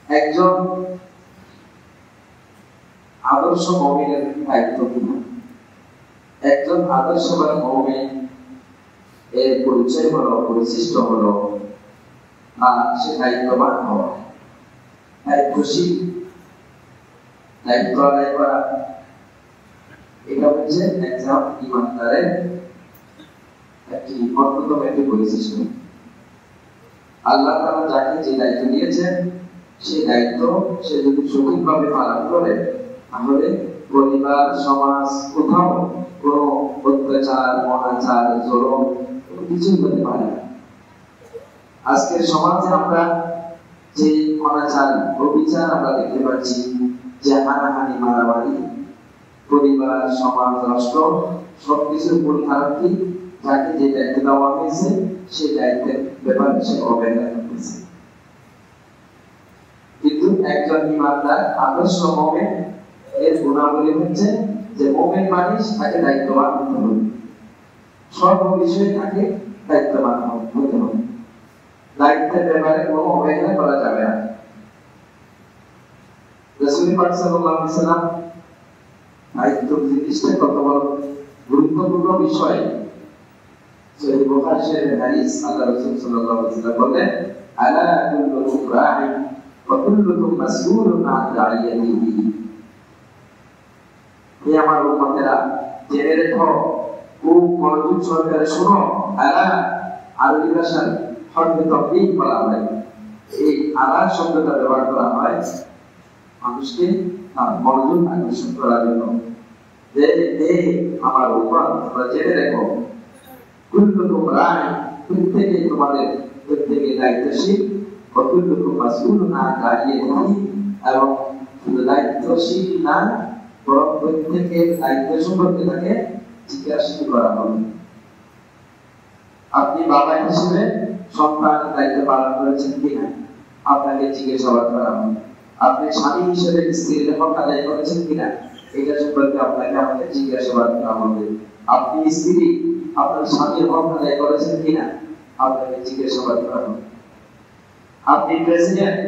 একজন আদর্শ মুমিনের দায়িত্ব কি? একজন আদর্শবান মুমিন এর পরিচয় হলো, বৈশিষ্ট্য হলো সে দায়িত্ববান হওয়া, দায়িত্বশীল, দায়িত্ব আদায় করা। এটা হচ্ছে একজন ইমানদারের একটি অন্যতম একটি বৈশিষ্ট্য। আল্লাহ তাআলা যাকে যে দায়িত্ব দিয়েছেন সেই দায়িত্ব সে যদি সঠিকভাবে পালন করে, তাহলে পরিবার, সমাজ, কোথাও কোনো অত্যাচার, অনাচার, জুলুম কিছুই হতে পারে না। আজকের সমাজে আমরা যে অনাচার, অবিচার আমরা দেখতে পাচ্ছি, যে হানাহানি, মারামারি, পরিবার, সমাজ, রাষ্ট্র সবকিছুর মূল কারণ কি? যাকে যে দায়িত্ব দেওয়া হয়েছে সেই দায়িত্বের ব্যাপারে সে অবহেলা করতেছে। কিন্তু একজন ইমানদার আদর্শ মুমিন এর গুণাবলী হচ্ছে যে মুমিন মানুষ তাকে দায়িত্ববান হতে হবে, সর্ব বিষয়ে তাকে দায়িত্ববান হতে হবে। দায়িত্বের ব্যাপারে কোনো অবহেলা করা যাবে না। রাসূল পাক সাল্লাল্লাহু আলাইহি ওয়াসাল্লাম দায়িত্ব জিনিসটা কত বড় গুরুত্বপূর্ণ বিষয়। সহিহ বুখারী শরীফের হাদিস, আল্লাহ রাসূল সাল্লাল্লাহু আলাইহি ওয়াসাল্লাম বলেন, আলা কুল্লুকুম রাঈন ওয়া কুল্লুকুম মাসউলুন আন রাইয়াতিহি। হে আমার উম্মতেরা, জেনে রেখো, খুব মনোযোগ সহকারে শোনো। আলা আরবি ভাষার হরফে তাফরীক বলা হয়। এই আলা শব্দটা ব্যবহার করা হয় মানুষকে মনোযোগ আকর্ষণ করার জন্য। যে আমার উম্মত, তোমরা জেনে রেখো, কুল্লুকুম রাঈন, প্রত্যেকে তোমাদের প্রত্যেকে দায়িত্বশীল, ওয়া কুল্লুকুম মাসউলুন আন রাইয়াতিহি, এবং শুধু দায়িত্বশীল না, বরং প্রত্যেকের দায়িত্ব সম্পর্কে তাকে জিজ্ঞাসা করা হবে। আপনি বাবা হিসেবে সন্তানের দায়িত্ব পালন করেছেন কিনা, আপনাকে জিজ্ঞাসাবাদ করা হবে। আপনি স্বামী হিসেবে স্ত্রীর হক আদায় করেছেন কিনা, এটা সম্পর্কে আপনাকে আমাকে জিজ্ঞাসাবাদ করা হবে। আপনি স্ত্রী, আপনার স্বামীর হক আদায় করেছেন কিনা, আপনাকে জিজ্ঞাসাবাদ করা হবে। আপনি প্রেসিডেন্ট,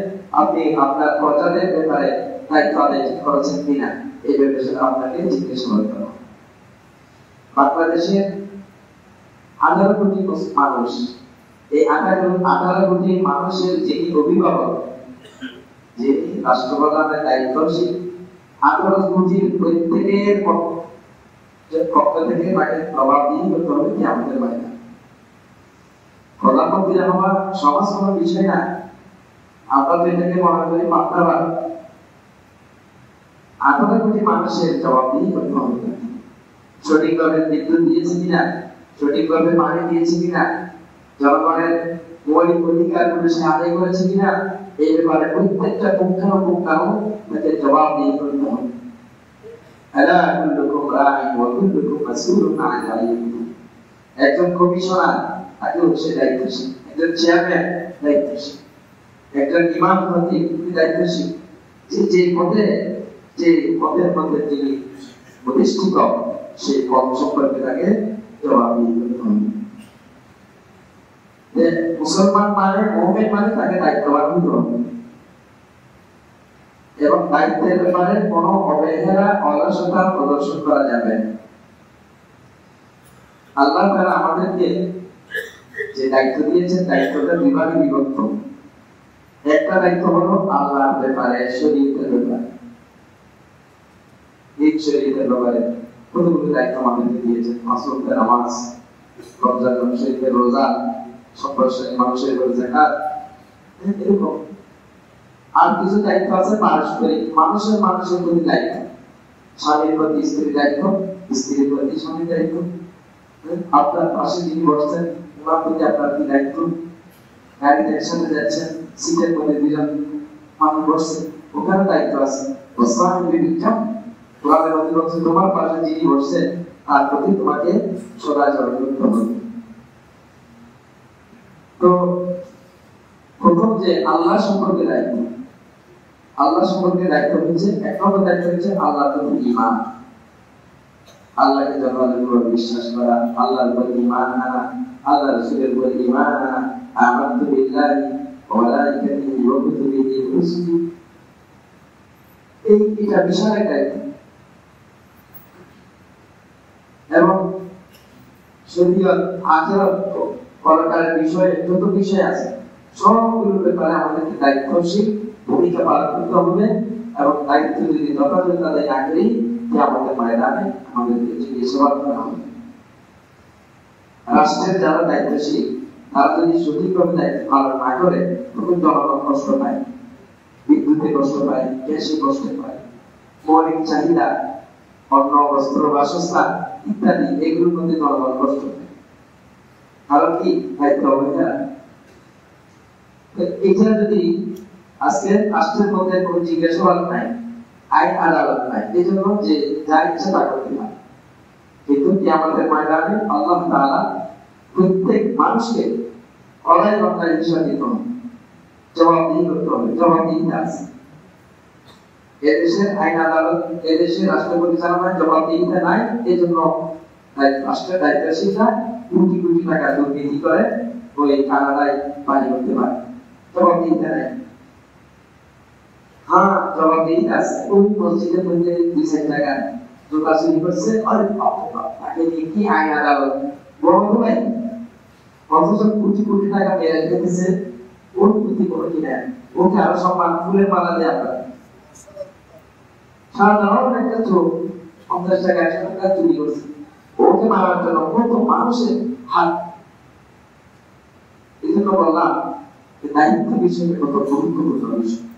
আপনি আপনার প্রজাদের ব্যাপারে দায়িত্ব আদায় করেছেন কিনা, এই ব্যাপারে আপনাকে জিজ্ঞাসাবাদ করা হবে। বাংলাদেশের 18 কোটি মানুষ, এই 18 কোটি মানুষের যিনি অভিভাবক, যিনি রাষ্ট্রপ্রধানের দায়িত্বশীল, 18 কোটির প্রত্যেকের পক্ষ থেকে তাকে প্রভাব দিয়ে করতে হবে কি আমাদের বাইরে। প্রধানমন্ত্রী হওয়া সহজ কোনো বিষয় না। আমরা তো এটাকে মনে করি মাত্রাবাদ। 18 কোটি মানুষের জবাব দিয়ে করতে হবে। সঠিকভাবে বিদ্যুৎ দিয়েছে কিনা, সঠিকভাবে পানি দিয়েছে কিনা, জনগণের মৌলিক অধিকারগুলো সে আদায় করেছে কিনা, এই ব্যাপারে প্রত্যেকটা পুঙ্খানুপুঙ্খানু তাকে জবাব দিয়ে করতে হবে। আলা কুল্লুকুম রাঈন ওয়া কুল্লুকুম মাসউলুন আন রাইয়াতিহি। একজন কমিশনার, তাকে সে দায়িত্বশীল। একজন চেয়ারম্যান দায়িত্বশীল। একজন ইমাম খতিব দায়িত্বশীল। যে পদের মধ্যে তিনি প্রতিষ্ঠিত, সেই পদ সম্পর্কে তাকে জবাব দিয়ে করতে হবে। মুসলমান মানে, মুমিন মানে তাকে দায়িত্ববান হতে হবে এবং দায়িত্বের ব্যাপারে কোনো অবহেলা, অলসতা প্রদর্শন করা যাবে না। আল্লাহ তাআলা আমাদেরকে যে দায়িত্ব দিয়েছেন, দায়িত্বটা বিভাগে বিভক্ত। একটা দায়িত্ব হলো আল্লাহর ব্যাপারে, শরীয়তের ব্যাপারে, এই শরীয়তের ব্যাপারে কতগুলো দায়িত্ব আমাদেরকে দিয়েছেন। মাসুদের নামাজ, রমজান শরীফের রোজা, সম্প্রসারণ মানুষের উপর যাকাত, এরকম আর কিছু দায়িত্ব আছে পারস্পরিক, মানুষের প্রতি দায়িত্ব। স্বামীর প্রতি স্ত্রীর দায়িত্ব, স্ত্রীর প্রতি স্বামীর দায়িত্ব। আপনার পাশে যিনি বসছেন ওনার প্রতি আপনার কি দায়িত্ব? গাড়িতে একসাথে যাচ্ছেন, সিটের মধ্যে দুজন মানুষ বসছে, ওখানে দায়িত্ব আছে। তোমার পাশে যিনি বসছেন তার প্রতি তোমাকে সদাচরণ করতে হবে। তো প্রথম যে আল্লাহ সম্পর্কে দায়িত্ব, আল্লাহ সম্পর্কে দায়িত্ব হচ্ছে, এক নম্বর দায়িত্ব হচ্ছে আল্লাহর প্রতি ঈমান, আল্লাহকে যথাযথভাবে বিশ্বাস করা, আল্লাহর উপর ঈমান আনা, আল্লাহর রাসূলের উপর ঈমান আনা। আমানতু বিল্লাহি ওয়া মালাইকাতিহি ওয়া কুতুবিহি উপস্থিতি, এটা বিশাল একটা দায়িত্ব। এবং শরীয়ত, আখিরাত, পরকালের বিষয়ে যত বিষয় আছে সবগুলোর ব্যাপারে আমাদেরকে দায়িত্বশীল ভূমিকা পালন করতে হবে। এবং দায়িত্ব যদি যথাযথ আদায় না করি, আমাদের ময়দানে আমাদেরকে জিজ্ঞাসাবাদ করা হবে। রাষ্ট্রের যারা দায়িত্বশীল তারা যদি সঠিকভাবে দায়িত্ব পালন না করে, তখন জনগণ কষ্ট পায়, বিদ্যুতে কষ্ট পায়, গ্যাসে কষ্ট পায়, মৌলিক চাহিদা, অন্ন, বস্ত্র, বাসস্থান ইত্যাদি এগুলোর মধ্যে জনগণ কষ্ট পায়। কারণ কি? দায়িত্ব অবহেলা। এটা যদি আজকে রাষ্ট্রের মধ্যে কোনো জিজ্ঞাসাবাদ নাই, আইন আদালত নাই, এই জন্য যে যা ইচ্ছা তা করতে পারে। কিন্তু কিয়ামতের ময়দানে আল্লাহ তাআলা প্রত্যেক মানুষকে অলাই ঘন্টায় হিসাব দিতে হবে, জবাবদিহি করতে হবে, জবাবদিহিতা আছে। এদেশের আইন আদালত, এদেশের রাষ্ট্র পরিচালনায় জবাবদিহিতা নাই, এই জন্য রাষ্ট্রের দায়িত্বশীলরা কোটি কোটি টাকা দুর্নীতি করে ওই কানাডায় পানি করতে পারে, জবাবদিহিতা নাই। হ্যাঁ, জবাবদিহিতা আছে। ওই মসজিদের মধ্যে 2 টাকা জোতা চুরি করছে, আরে তাকে নিয়ে কি আইন আদালত, বড় ভাই, অথচ কোটি কোটি টাকা মেরে খেতেছে, ওর প্রতি কোনো কি নেই, ওকে আরো সম্মান ফুলের মালা দেয়। আমরা সাধারণ একটা চোখ 50 টাকা 100 টাকা চুরি করছে, ওকে মারার জন্য কত মানুষের হাত। এই জন্য বললাম দায়িত্ব বিষয়ে কত গুরুত্বপূর্ণ বিষয়।